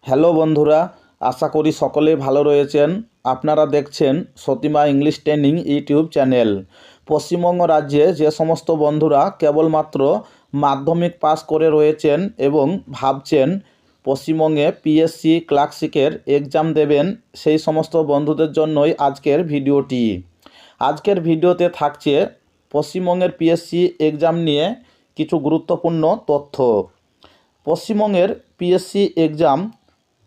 Hello বন্ধুরা, আশা করি সকলেই ভালো রয়েছেন। আপনারা দেখছেন Satima English training YouTube channel. Paschimbanga রাজ্যে যে সমস্ত বন্ধুরা কেবলমাত্র মাধ্যমিক পাস করে রয়েছেন এবং ভাবছেন পশ্চিমবঙ্গে পিএসসি ক্লার্কশিপের এক্সাম দেবেন, সেই সমস্ত বন্ধুদের জন্যই আজকের ভিডিওটি। আজকের ভিডিওতে থাকছে পশ্চিমবঙ্গের পিএসসি এক্সাম নিয়ে কিছু গুরুত্বপূর্ণ তথ্য। পশ্চিমবঙ্গের পিএসসি এক্সাম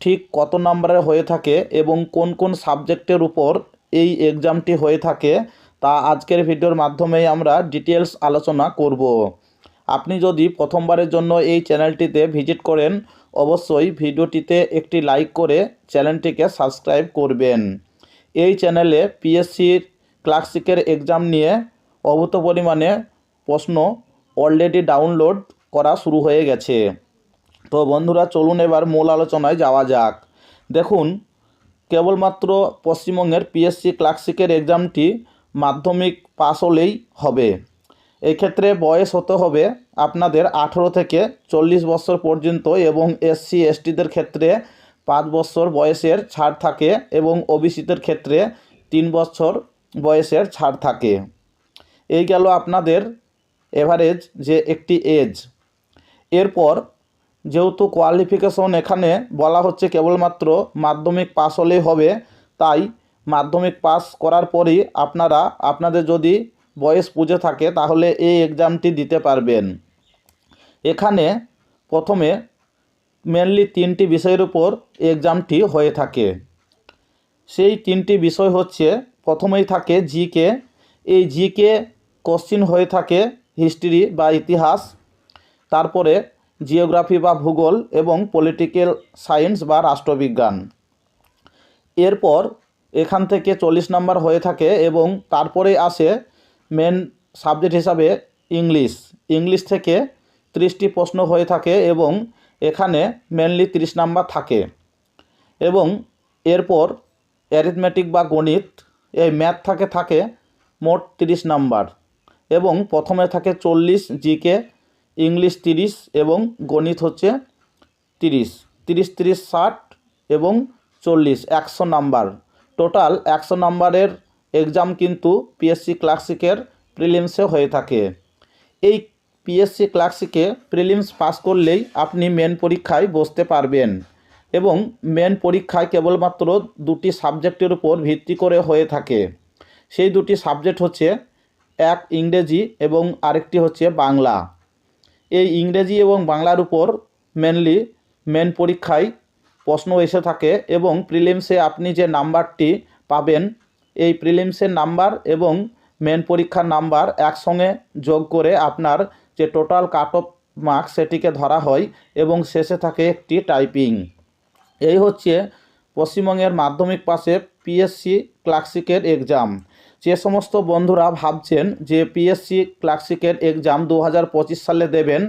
ঠিক কত নম্বরের হয়ে থাকে এবং কোন কোন সাবজেক্টের উপর এই এক্সামটি হয়ে থাকে তা আজকের ভিডিওর মাধ্যমেই আমরা ডিটেলস আলোচনা করব। আপনি যদি প্রথমবারের জন্য এই চ্যানেলটিতে ভিজিট করেন, অবশ্যই ভিডিওটিতে একটি লাইক করে চ্যানেলটিকে সাবস্ক্রাইব করবেন। এই চ্যানেলে পিএসসির ক্লার্কশিপের এক্সাম নিয়ে অভূত পরিমাণে প্রশ্ন অলরেডি ডাউনলোড করা শুরু হয়ে গেছে। তো বন্ধুরা, চলুন এবার মূল আলোচনায় যাওয়া যাক। দেখুন, কেবলমাত্র পশ্চিমবঙ্গের পিএসসি ক্লার্কশিপের এক্সামটি মাধ্যমিক পাস হলেই হবে। এক্ষেত্রে বয়স হতে হবে আপনাদের 18 থেকে 40 বছর পর্যন্ত এবং এসসি এসটিদের ক্ষেত্রে 5 বছর বয়সের ছাড় থাকে এবং ওবিসিদের ক্ষেত্রে 3 বছর বয়সের ছাড় থাকে। এই গেল আপনাদের এভারেজ যে একটি এজ। এরপর যেহেতু কোয়ালিফিকেশন এখানে বলা হচ্ছে কেবলমাত্র মাধ্যমিক পাস হলেই হবে, তাই মাধ্যমিক পাস করার পরই আপনাদের যদি বয়স পুজো থাকে তাহলে এই এক্সামটি দিতে পারবেন। এখানে প্রথমে মেনলি 3টি বিষয়ের উপর এক্সামটি হয়ে থাকে। সেই 3টি বিষয় হচ্ছে, প্রথমেই থাকে জিকে। এই জিকে কোশ্চিন হয়ে থাকে হিস্ট্রি বা ইতিহাস, তারপরে জিওগ্রাফি বা ভূগোল এবং পলিটিক্যাল সায়েন্স বা রাষ্ট্রবিজ্ঞান। এরপর এখান থেকে 40 নম্বর হয়ে থাকে এবং তারপরে আসে মেন সাবজেক্ট হিসাবে ইংলিশ থেকে 30টি প্রশ্ন হয়ে থাকে এবং এখানে মেনলি 30 নম্বর থাকে। এবং এরপর অ্যারিথমেটিক বা গণিত, এই ম্যাথ থাকে মোট 30 নম্বর এবং প্রথমে থাকে 40 জিকে, ইংলিশ 30 এবং গণিত হচ্ছে 30, 30, 30, 60 এবং 40, 100 নাম্বার। টোটাল 100 নাম্বারের এক্সাম কিন্তু পিএসসি ক্লার্কশিপের প্রিলিমসে হয়ে থাকে। এই পিএসসি ক্লার্কশিপে প্রিলিমস পাস করলেই আপনি মেন পরীক্ষায় বসতে পারবেন এবং মেন পরীক্ষায় কেবলমাত্র 2টি সাবজেক্টের উপর ভিত্তি করে হয়ে থাকে। সেই 2টি সাবজেক্ট হচ্ছে, এক ইংরেজি এবং আরেকটি হচ্ছে বাংলা। এই ইংরেজি এবং বাংলার উপর মেনলি মেন পরীক্ষায় প্রশ্ন এসে থাকে এবং প্রিলিমসে আপনি যে নাম্বারটি পাবেন, এই প্রিলিমসের নাম্বার এবং মেন পরীক্ষার নাম্বার একসঙ্গে যোগ করে আপনার যে টোটাল কাট অফ মার্কস সেটিকে ধরা হয় এবং শেষে থাকে একটি টাইপিং। এই হচ্ছে পশ্চিমবঙ্গের মাধ্যমিক পাশে পিএসসি ক্লার্কশিপের এক্সাম। যে সমস্ত বন্ধুরা ভাবছেন যে পিএসসি ক্লার্কশিপের এক্সাম 2025 সালে দেবেন,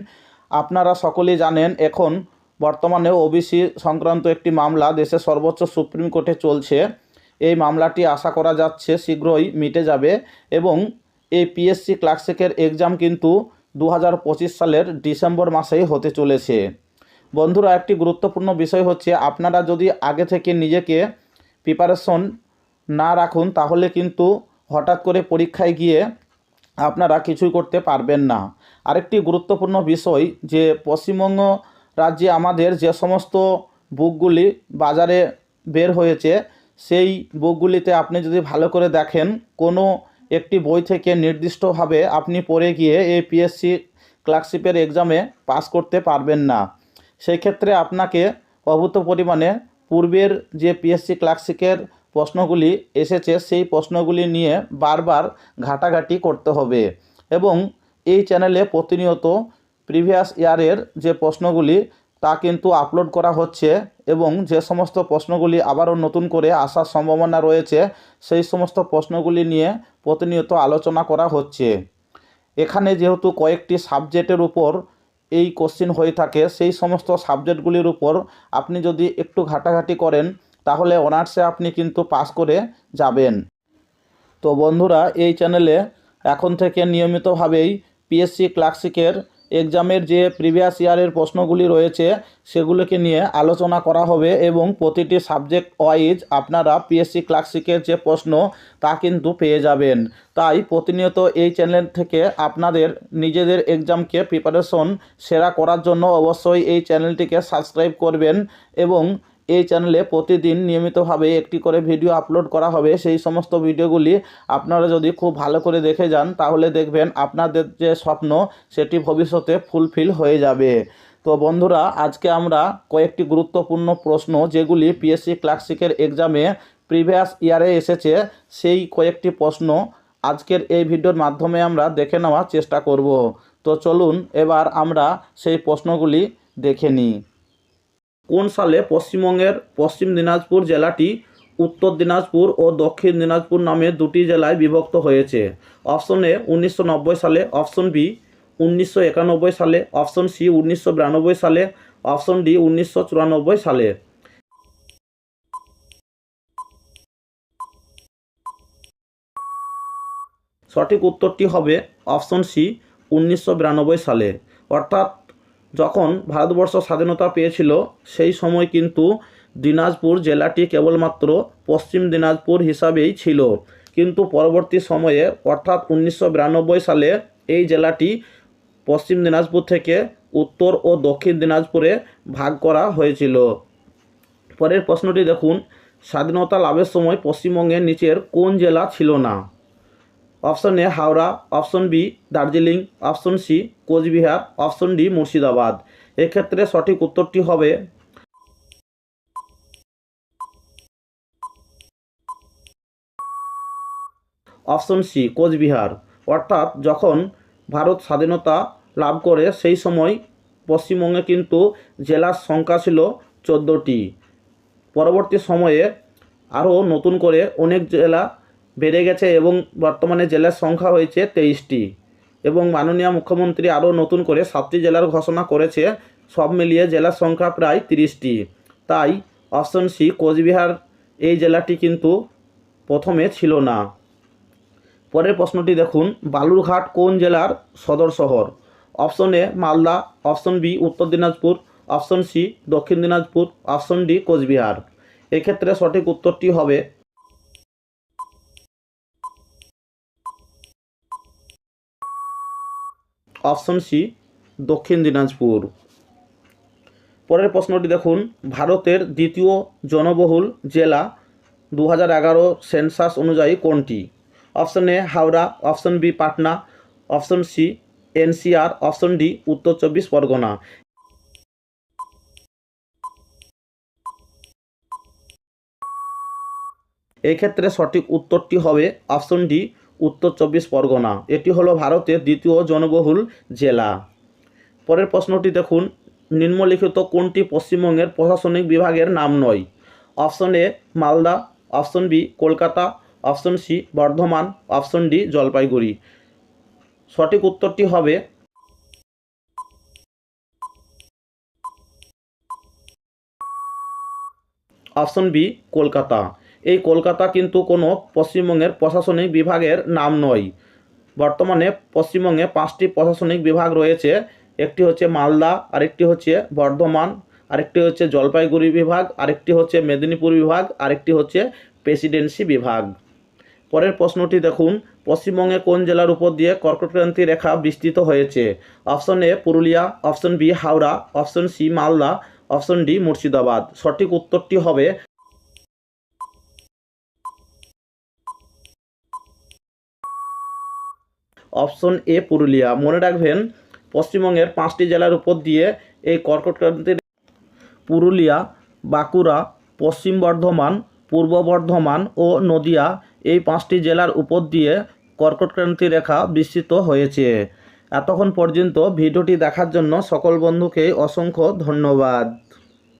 আপনারা সকলেই জানেন এখন বর্তমানে ওবিসি সংক্রান্ত একটি মামলা দেশের সর্বোচ্চ সুপ্রিম কোর্টে চলছে। এই মামলাটি আশা করা যাচ্ছে শীঘ্রই মিটে যাবে এবং এই পিএসসি ক্লার্কশিপের এক্সাম কিন্তু 2025 সালের ডিসেম্বর মাসেই হতে চলেছে। বন্ধুরা, একটি গুরুত্বপূর্ণ বিষয় হচ্ছে, আপনারা যদি আগে থেকে নিজেকে প্রিপারেশন না রাখুন তাহলে কিন্তু হঠাৎ করে পরীক্ষায় গিয়ে আপনারা কিছুই করতে পারবেন না। আরেকটি গুরুত্বপূর্ণ বিষয় যে পশ্চিমবঙ্গ রাজ্যে আমাদের যে সমস্ত বুকগুলি বাজারে বের হয়েছে, সেই বুকগুলিতে আপনি যদি ভালো করে দেখেন, কোনো একটি বই থেকে নির্দিষ্টভাবে আপনি পড়ে গিয়ে এই পিএসসি ক্লার্কশিপের এক্সামে পাস করতে পারবেন না। সেই ক্ষেত্রে আপনাকে অভূত পরিমাণে পূর্বের যে পিএসসি ক্লার্কশিপের প্রশ্নগুলি এসেছে সেই প্রশ্নগুলি নিয়ে বারবার ঘাটাঘাটি করতে হবে এবং এই চ্যানেলে প্রতিনিয়ত প্রিভিয়াস ইয়ারের যে প্রশ্নগুলি তা কিন্তু আপলোড করা হচ্ছে এবং যে সমস্ত প্রশ্নগুলি আবারও নতুন করে আসার সম্ভাবনা রয়েছে সেই সমস্ত প্রশ্নগুলি নিয়ে প্রতিনিয়ত আলোচনা করা হচ্ছে। এখানে যেহেতু কয়েকটি সাবজেক্টের উপর এই কোশ্চিন হয়ে থাকে, সেই সমস্ত সাবজেক্টগুলির উপর আপনি যদি একটু ঘাটাঘাটি করেন তাহলে অনার্সে আপনি কিন্তু পাস করে যাবেন। তো বন্ধুরা, এই চ্যানেলে এখন থেকে নিয়মিতভাবেই পিএসসি ক্লার্কশিপের এক্সামের যে প্রিভিয়াস ইয়ারের প্রশ্নগুলি রয়েছে সেগুলোকে নিয়ে আলোচনা করা হবে এবং প্রতিটি সাবজেক্ট ওয়াইজ আপনারা পিএসসি ক্লাসিকের যে প্রশ্ন তা কিন্তু পেয়ে যাবেন। তাই প্রতিনিয়ত এই চ্যানেল থেকে আপনাদের নিজেদের এক্সামকে প্রিপারেশন সেরা করার জন্য অবশ্যই এই চ্যানেলটিকে সাবস্ক্রাইব করবেন এবং এই চ্যানেলে প্রতিদিন নিয়মিতভাবে একটি করে ভিডিও আপলোড করা হবে। সেই সমস্ত ভিডিওগুলি আপনারা যদি খুব ভালো করে দেখে যান তাহলে দেখবেন আপনাদের যে স্বপ্ন সেটি ভবিষ্যতে ফুলফিল হয়ে যাবে। তো বন্ধুরা, আজকে আমরা কয়েকটি গুরুত্বপূর্ণ প্রশ্ন যেগুলি পিএসসি ক্লাসিকের এক্সামে প্রিভিয়াস ইয়ারে এসেছে সেই কয়েকটি প্রশ্ন আজকের এই ভিডিওর মাধ্যমে আমরা দেখে নেওয়ার চেষ্টা করব। তো চলুন এবার আমরা সেই প্রশ্নগুলি দেখে নিই। কোন সালে পশ্চিমবঙ্গের পশ্চিম দিনাজপুর জেলাটি উত্তর দিনাজপুর ও দক্ষিণ দিনাজপুর নামে দুটি জেলায় বিভক্ত হয়েছে? অপশন এ 1990 সালে, অপশন বি 1991 সালে, অপশন সি 1992 সালে, অপশন ডি 1994 সালে। সঠিক উত্তরটি হবে অপশন সি 1992 সালে। অর্থাৎ যখন ভারতবর্ষ স্বাধীনতা পেয়েছিল সেই সময় কিন্তু দিনাজপুর জেলাটি কেবলমাত্র পশ্চিম দিনাজপুর হিসাবেই ছিল, কিন্তু পরবর্তী সময়ে অর্থাৎ 1992 সালে এই জেলাটি পশ্চিম দিনাজপুর থেকে উত্তর ও দক্ষিণ দিনাজপুরে ভাগ করা হয়েছিল। পরের প্রশ্নটি দেখুন, স্বাধীনতা লাভের সময় পশ্চিমবঙ্গের নিচের কোন জেলা ছিল না? Option A Howrah, option B Darjeeling, option C Cooch Behar, option D Murshidabad. এক্ষেত্রে সঠিক উত্তরটি হবে অপশন সি কোচবিহার। অর্থাৎ যখন ভারত স্বাধীনতা লাভ করে সেই সময় পশ্চিমবঙ্গে কিন্তু জেলার সংখ্যা ছিল 14টি। পরবর্তী সময়ে আরও নতুন করে অনেক জেলা বেড়ে গেছে এবং বর্তমানে জেলার সংখ্যা হয়েছে 23টি এবং মাননীয় মুখ্যমন্ত্রী আরও নতুন করে 7টি জেলার ঘোষণা করেছে। সব মিলিয়ে জেলার সংখ্যা প্রায় 30টি। তাই অপশন সি কোচবিহার এই জেলাটি কিন্তু প্রথমে ছিল না। পরের প্রশ্নটি দেখুন, বালুরঘাট কোন জেলার সদর শহর? Option A Malda, option B Uttar Dinajpur, option C দক্ষিণ দিনাজপুর, অপশন ডি কোচবিহার। এক্ষেত্রে সঠিক উত্তরটি হবে অপশন সি দক্ষিণ দিনাজপুর। পরের প্রশ্নটি দেখুন, ভারতের দ্বিতীয় জনবহুল জেলা 2011 সেন্সাস অনুযায়ী কোনটি? Option A Howrah, option B Patna, option C NCR, option D Uttar 24 Pargana. এই ক্ষেত্রে সঠিক উত্তরটি হবে অপশন ডি উত্তর 24 পরগনা। এটি হলো ভারতের দ্বিতীয় জনবহুল জেলা। পরের প্রশ্নটি দেখুন, নিম্নলিখিত কোনটি পশ্চিমবঙ্গের প্রশাসনিক বিভাগের নাম নয়? Option A Malda, option B Kolkata, option C Bardhaman, option D Jalpaiguri. সঠিক উত্তরটি হবে অপশন বি কলকাতা। এই কলকাতা কিন্তু কোনো পশ্চিমবঙ্গের প্রশাসনিক বিভাগের নাম নয়। বর্তমানে পশ্চিমবঙ্গে 5টি প্রশাসনিক বিভাগ রয়েছে। একটি হচ্ছে মালদা, আরেকটি হচ্ছে বর্ধমান, আরেকটি হচ্ছে জলপাইগুড়ি বিভাগ, আরেকটি হচ্ছে মেদিনীপুর বিভাগ, আরেকটি হচ্ছে প্রেসিডেন্সি বিভাগ। পরের প্রশ্নটি দেখুন, পশ্চিমবঙ্গে কোন জেলার উপর দিয়ে কর্কটক্রান্তি রেখা বিস্তৃত হয়েছে? Option A Purulia, option B Howrah, option C Malda, option D Murshidabad. সঠিক উত্তরটি হবে অপশন এ পুরুলিয়া। মনে রাখবেন, পশ্চিমবঙ্গের 5টি জেলার উপর দিয়ে এই কর্কটক্রান্তির পুরুলিয়া, বাঁকুড়া, পশ্চিম বর্ধমান, পূর্ব বর্ধমান ও নদিয়া এই 5টি জেলার উপর দিয়ে কর্কটক্রান্তি রেখা বিস্তৃত হয়েছে। এতক্ষণ পর্যন্ত ভিডিওটি দেখার জন্য সকল বন্ধুকে অসংখ্য ধন্যবাদ।